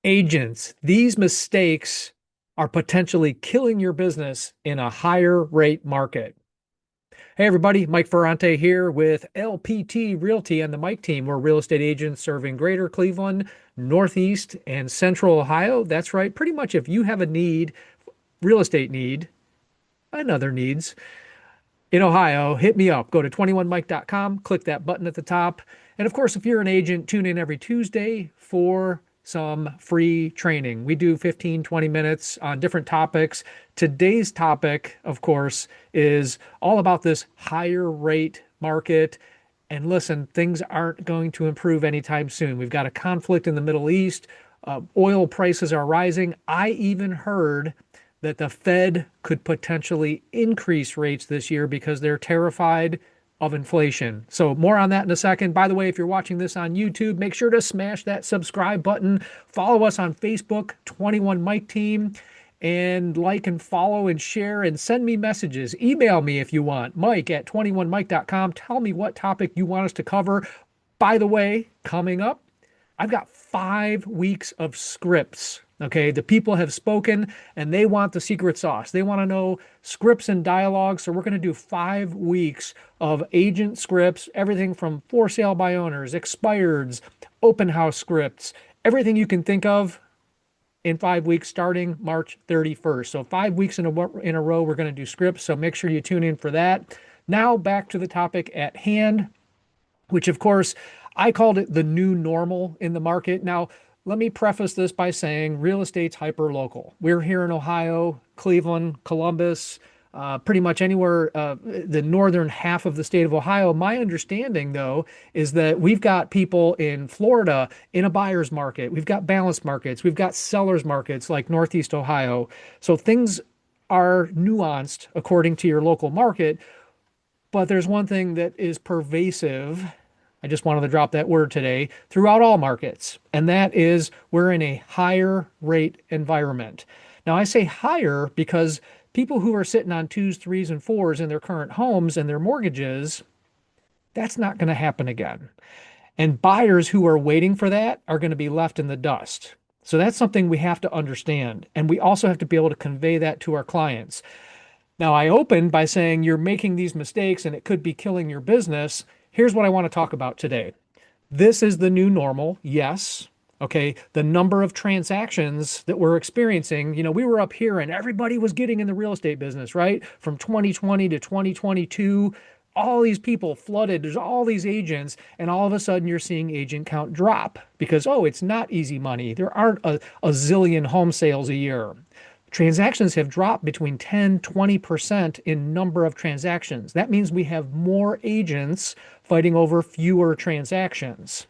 Agents, these mistakes are potentially killing your business in a higher rate market. Hey, everybody, Mike Ferrante here with LPT Realty and the Mike team. We're real estate agents serving greater Cleveland, Northeast, and Central Ohio. That's right. Pretty much if you have a need, real estate need, and other needs in Ohio, hit me up. Go to 21mike.com, click that button at the top. And of course, if you're an agent, tune in every Tuesday for some free training. We do 15, 20 minutes on different topics. Today's topic, of course, is all about this higher rate market. And listen, things aren't going to improve anytime soon. We've got a conflict in the Middle East. Oil prices are rising. I even heard that the Fed could potentially increase rates this year because they're terrified of inflation. So more on that in a second. By the way, if you're watching this on YouTube, make sure to smash that subscribe button. Follow us on Facebook, 21 Mike Team, and like and follow and share and send me messages. Email me if you want, Mike at 21mike.com. Tell me what topic you want us to cover. By the way, coming up, I've got 5 weeks of scripts. Okay, the people have spoken and they want the secret sauce. They want to know scripts and dialogue. So we're going to do 5 weeks of agent scripts, everything from for sale by owners, expireds, open house scripts, everything you can think of in 5 weeks starting March 31st. So 5 weeks in a row, we're going to do scripts. So make sure you tune in for that. Now back to the topic at hand, which of course I called it the new normal in the market. Now, let me preface this by saying real estate's hyper local. We're here in Ohio, Cleveland, Columbus, pretty much anywhere, the northern half of the state of Ohio. My understanding, though, is that we've got people in Florida in a buyer's market. We've got balanced markets. We've got sellers markets like Northeast Ohio. So things are nuanced according to your local market. But there's one thing that is pervasive. I just wanted to drop that word today throughout all markets, and that is we're in a higher rate environment. Now, I say higher because people who are sitting on twos, threes, and fours in their current homes and their mortgages, that's not going to happen again. And buyers who are waiting for that are going to be left in the dust. So that's something we have to understand. And we also have to be able to convey that to our clients. Now, I opened by saying you're making these mistakes and it could be killing your business. Here's what I want to talk about today. This is the new normal, yes. Okay, the number of transactions that we're experiencing, we were up here and everybody was getting in the real estate business, right? From 2020 to 2022, all these people flooded. There's all these agents, and all of a sudden you're seeing agent count drop because, oh, it's not easy money. There aren't a zillion home sales a year. Transactions have dropped between 10, 20% in number of transactions. That means we have more agents fighting over fewer transactions.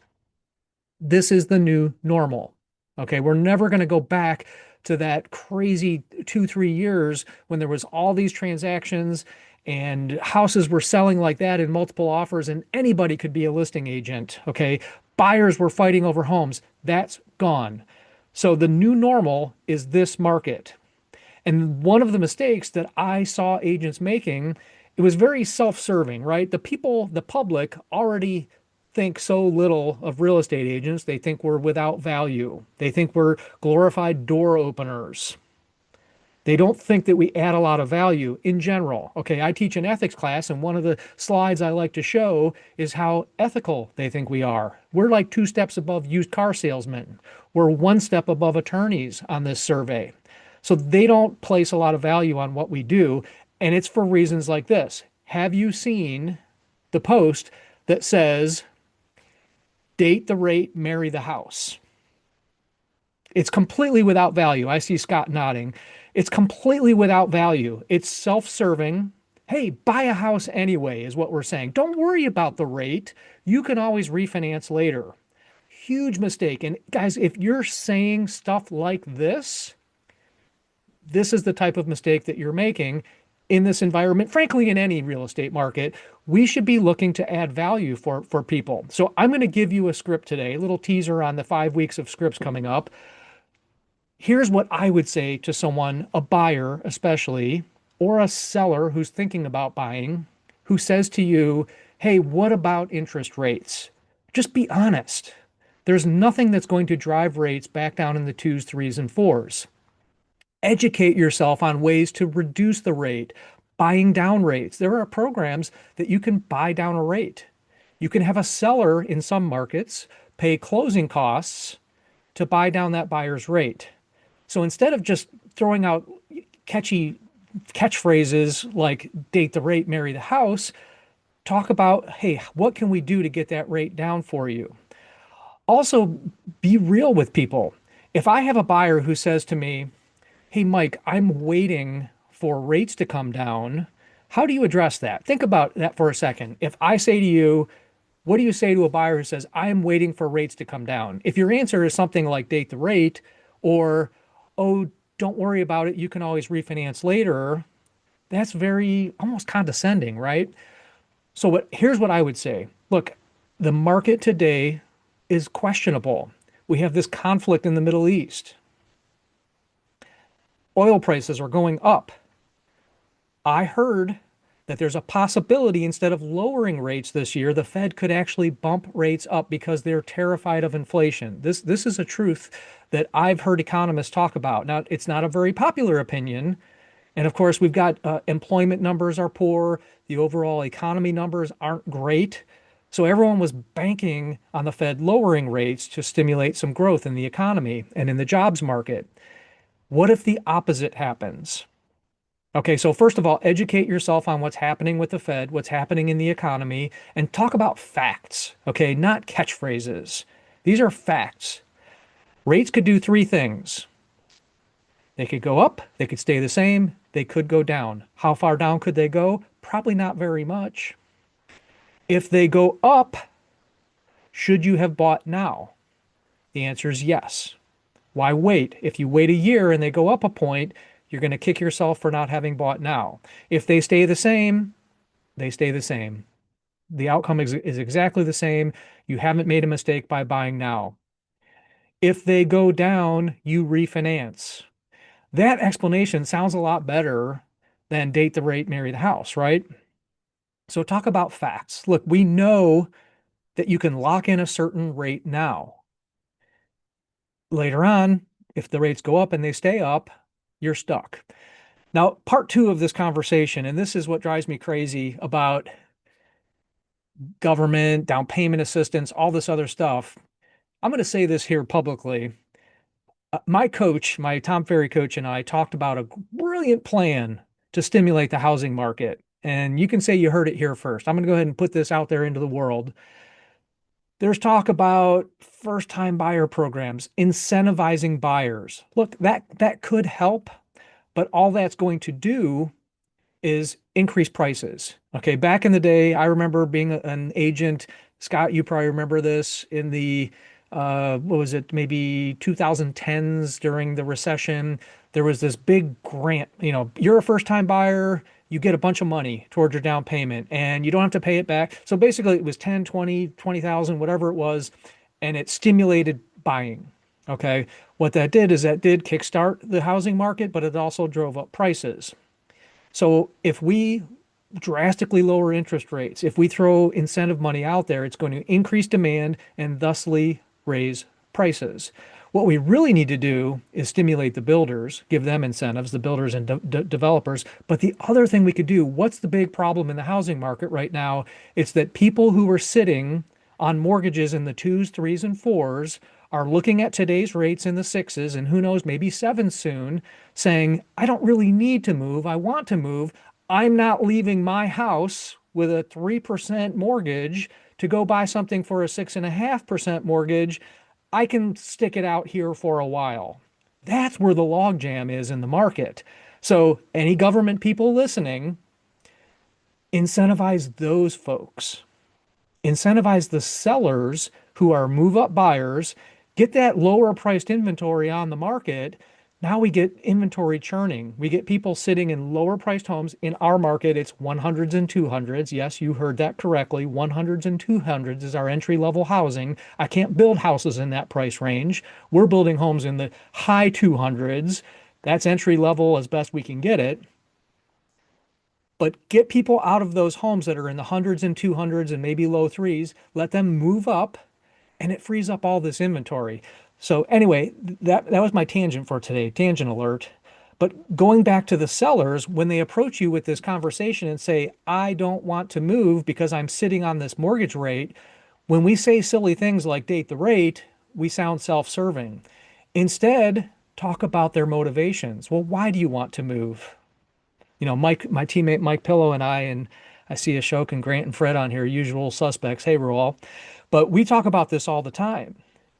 This is the new normal. Okay, we're never going to go back to that crazy 2, 3 years when there was all these transactions and houses were selling like that in multiple offers and anybody could be a listing agent. Okay, buyers were fighting over homes. That's gone. So the new normal is this market. And one of the mistakes that I saw agents making, it was very self-serving, right? The people, the public already think so little of real estate agents. They think we're without value. They think we're glorified door openers. They don't think that we add a lot of value in general. Okay, I teach an ethics class, and one of the slides I like to show is how ethical they think we are. We're like 2 steps above used car salesmen. We're 1 step above attorneys on this survey. So they don't place a lot of value on what we do. And it's for reasons like this. Have you seen the post that says, date the rate, marry the house? It's completely without value. I see Scott nodding. It's completely without value. It's self-serving. Hey, buy a house anyway, is what we're saying. Don't worry about the rate. You can always refinance later. Huge mistake. And guys, if you're saying stuff like this is the type of mistake that you're making in this environment. Frankly, in any real estate market, we should be looking to add value for people. So I'm going to give you a script today, a little teaser on the 5 weeks of scripts coming up. Here's what I would say to someone, a buyer especially, or a seller who's thinking about buying, who says to you, hey, what about interest rates? Just be honest. There's nothing that's going to drive rates back down in the twos, threes, and fours. Educate yourself on ways to reduce the rate, buying down rates. There are programs that you can buy down a rate. You can have a seller in some markets pay closing costs to buy down that buyer's rate. So instead of just throwing out catchy catchphrases like date the rate, marry the house, talk about, hey, what can we do to get that rate down for you? Also, be real with people. If I have a buyer who says to me, hey, Mike, I'm waiting for rates to come down, how do you address that? Think about that for a second. If I say to you, what do you say to a buyer who says, I am waiting for rates to come down? If your answer is something like date the rate or, oh, don't worry about it, you can always refinance later, that's very almost condescending, right? So here's what I would say. Look, the market today is questionable. We have this conflict in the Middle East. Oil prices are going up. I heard that there's a possibility instead of lowering rates this year, the Fed could actually bump rates up because they're terrified of inflation. This is a truth that I've heard economists talk about. Now, it's not a very popular opinion. And of course, we've got employment numbers are poor. The overall economy numbers aren't great. So everyone was banking on the Fed lowering rates to stimulate some growth in the economy and in the jobs market. What if the opposite happens? Okay, so first of all, educate yourself on what's happening with the Fed, what's happening in the economy, and talk about facts, okay, not catchphrases. These are facts. Rates could do three things. They could go up, they could stay the same, they could go down. How far down could they go? Probably not very much. If they go up, should you have bought now? The answer is yes. Why wait? If you wait a year and they go up a point, you're going to kick yourself for not having bought now. If they stay the same, they stay the same. The outcome is exactly the same. You haven't made a mistake by buying now. If they go down, you refinance. That explanation sounds a lot better than date the rate, marry the house, right? So talk about facts. Look, we know that you can lock in a certain rate now. Later on, if the rates go up and they stay up, you're stuck. Now, part two of this conversation, and this is what drives me crazy about government, down payment assistance, all this other stuff. I'm going to say this here publicly. My coach, my Tom Ferry coach, and I talked about a brilliant plan to stimulate the housing market. And you can say you heard it here first. I'm going to go ahead and put this out there into the world. There's talk about first-time buyer programs, incentivizing buyers. Look, that could help, but all that's going to do is increase prices. Okay, back in the day, I remember being an agent. Scott, you probably remember this in the what was it, maybe 2010s during the recession. There was this big grant. You're a first-time buyer, you get a bunch of money towards your down payment, and you don't have to pay it back. So basically, it was 10, 20, 20,000, whatever it was, and it stimulated buying. Okay, what that did is that did kickstart the housing market, but it also drove up prices. So if we drastically lower interest rates, if we throw incentive money out there, it's going to increase demand and thusly raise prices. What we really need to do is stimulate the builders, give them incentives, the builders and developers. But the other thing we could do, what's the big problem in the housing market right now? It's that people who are sitting on mortgages in the twos, threes, and fours are looking at today's rates in the sixes and who knows, maybe sevens soon, saying, I don't really need to move. I want to move. I'm not leaving my house with a 3% mortgage to go buy something for a 6.5% mortgage. I can stick it out here for a while. That's where the logjam is in the market. So, any government people listening, incentivize those folks. Incentivize the sellers who are move up buyers, get that lower priced inventory on the market. Now we get inventory churning. We get people sitting in lower priced homes. In our market, it's 100s and 200s. Yes, you heard that correctly. 100s and 200s is our entry level housing. I can't build houses in that price range. We're building homes in the high 200s. That's entry level as best we can get it. But get people out of those homes that are in the hundreds and 200s and maybe low threes. Let them move up and it frees up all this inventory. So anyway, that was my tangent for today, tangent alert. But going back to the sellers, when they approach you with this conversation and say, I don't want to move because I'm sitting on this mortgage rate, when we say silly things like date the rate, we sound self-serving. Instead, talk about their motivations. Well, why do you want to move? Mike, my teammate Mike Pillow and I see Ashok and Grant and Fred on here, usual suspects. Hey, we're all. But we talk about this all the time.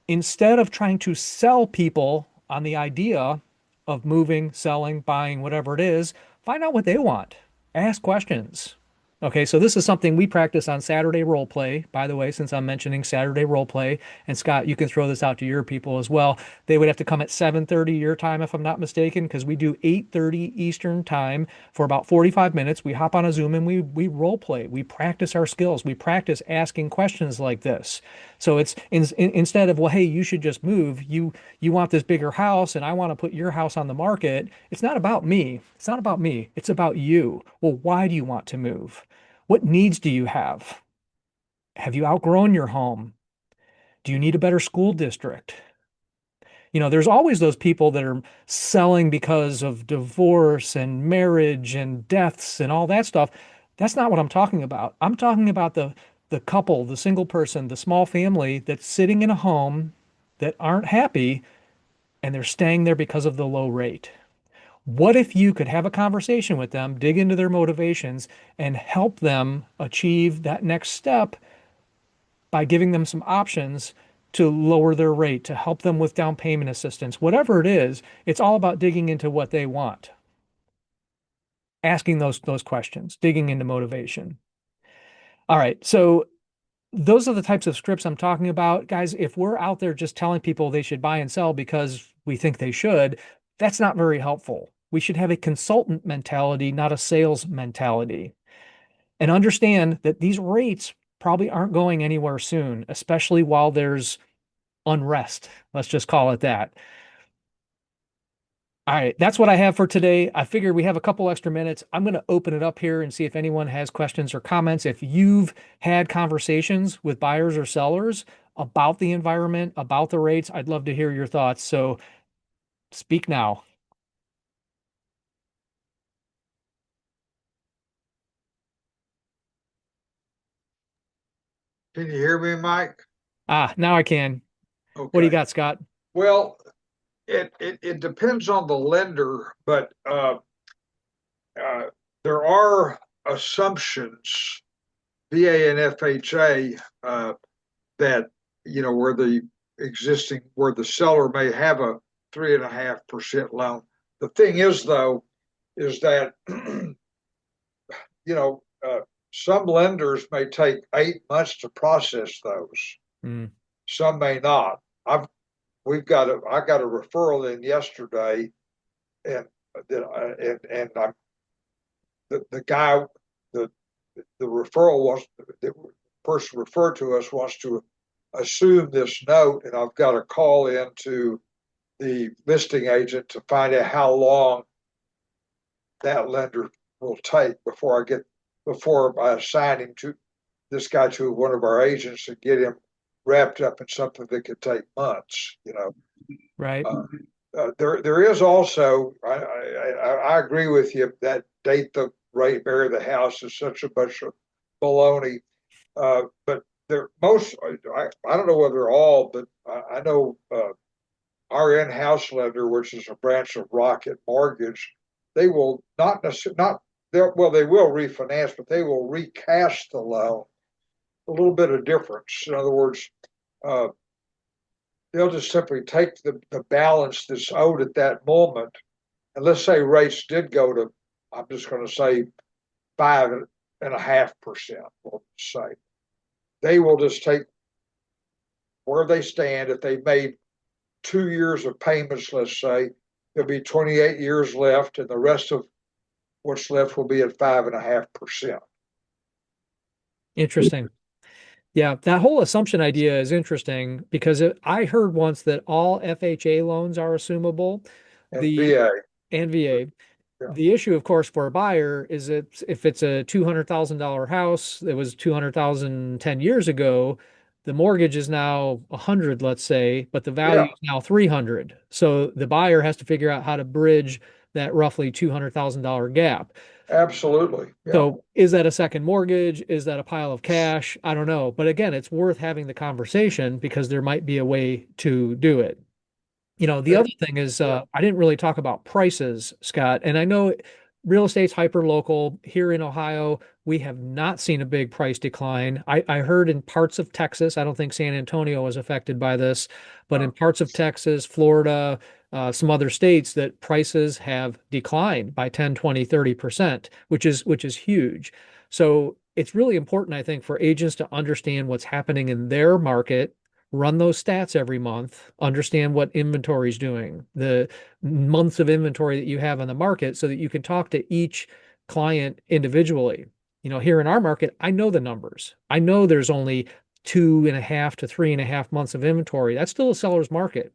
Instead of trying to sell people on the idea of moving, selling, buying, whatever it is, find out what they want. Ask questions. Okay, so this is something we practice on Saturday role play. By the way, since I'm mentioning Saturday role play, and Scott, you can throw this out to your people as well. They would have to come at 7:30 your time, if I'm not mistaken, because we do 8:30 Eastern time for about 45 minutes. We hop on a Zoom and we role play. We practice our skills. We practice asking questions like this. So it's instead of, well, hey, you should just move. You want this bigger house, and I want to put your house on the market. It's not about me. It's not about me. It's about you. Well, why do you want to move? What needs do you have? Have you outgrown your home? Do you need a better school district? There's always those people that are selling because of divorce and marriage and deaths and all that stuff. That's not what I'm talking about. I'm talking about the couple, the single person, the small family that's sitting in a home that aren't happy and they're staying there because of the low rate. What if you could have a conversation with them, dig into their motivations, and help them achieve that next step by giving them some options to lower their rate, to help them with down payment assistance, whatever it is, it's all about digging into what they want, asking those questions, digging into motivation. All right, so those are the types of scripts I'm talking about. Guys, if we're out there just telling people they should buy and sell because we think they should, that's not very helpful. We should have a consultant mentality, not a sales mentality. And understand that these rates probably aren't going anywhere soon, especially while there's unrest. Let's just call it that. All right, that's what I have for today. I figured we have a couple extra minutes. I'm going to open it up here and see if anyone has questions or comments. If you've had conversations with buyers or sellers about the environment, about the rates, I'd love to hear your thoughts. So speak now. Can you hear me, Mike? Now I can. What do you Okay. got, Scott? Well, it depends on the lender, but uh, there are assumptions, VA and FHA, that where where the seller may have a 3.5% loan. The thing is, though, is that you know some lenders may take 8 months to process those. Mm, Some may not. I got a referral in yesterday, and and the guy the the referral was the person referred to us wants to assume this note, and I've got to call into the listing agent to find out how long that lender will take before I assign him to this guy to one of our agents and get him wrapped up in something that could take months. right. Uh, there is also, I agree with you that date the rate, marry the house is such a bunch of baloney. But I don't know whether all, but I know our in-house lender, which is a branch of Rocket Mortgage, they will not necessarily, not, well, they will refinance, but they will recast the loan. A little bit of difference. In other words, uh, they'll just simply take the balance that's owed at that moment. And let's say rates did go to, I'm just going to say 5.5%, we'll say. They will just take where they stand. If they made 2 years of payments, let's say, there'll be 28 years left, and the rest of what's left will be at 5.5%. Interesting. Yeah, that whole assumption idea is interesting because I heard once that all FHA loans are assumable. And The VA, and VA. yeah. The issue, of course, for a buyer is that if it's a $200,000 house that was 200,000 10 years ago, the mortgage is now 100, let's say, but the value Yeah, is now 300. So the buyer has to figure out how to bridge that roughly $200,000 gap. absolutely. Yeah. So is that a second mortgage? Is that a pile of cash? I don't know. But again, it's worth having the conversation because there might be a way to do it. The Eh, other thing is, yeah. I didn't really talk about prices, Scott. And I know real estate's hyper local. Here in Ohio, we have not seen a big price decline. I heard in parts of Texas, I don't think San Antonio was affected by this, but in Uh, parts of Texas, Florida, some other states, that prices have declined by 10, 20, 30%, which is huge. So it's really important, I think, for agents to understand what's happening in their market, run those stats every month, understand what inventory is doing, the months of inventory that you have on the market so that you can talk to each client individually. Here in our market, I know the numbers. I know there's only 2.5 to 3.5 months of inventory. That's still a seller's market.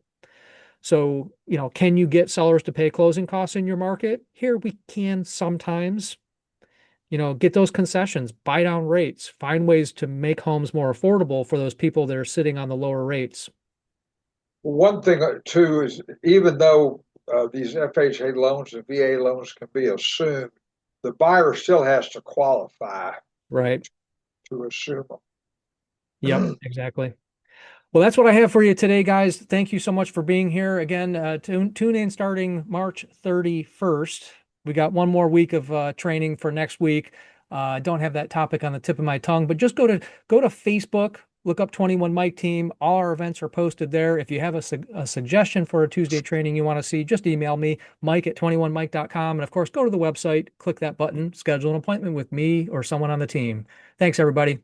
So, can you get sellers to pay closing costs in your market? Here we can sometimes, get those concessions, buy down rates, find ways to make homes more affordable for those people that are sitting on the lower rates. One thing too is even though these FHA loans and VA loans can be assumed, the buyer still has to qualify Right. to assume Yep, them. exactly. Well, that's what I have for you today, guys. Thank you so much for being here. Again, tune in starting March 31st. We got one more week of training for next week. I don't have that topic on the tip of my tongue, but just go to Facebook, look up 21 Mike Team. All our events are posted there. If you have a suggestion for a Tuesday training you want to see, just email me, mike@21mike.com. And of course, go to the website, click that button, schedule an appointment with me or someone on the team. Thanks, everybody.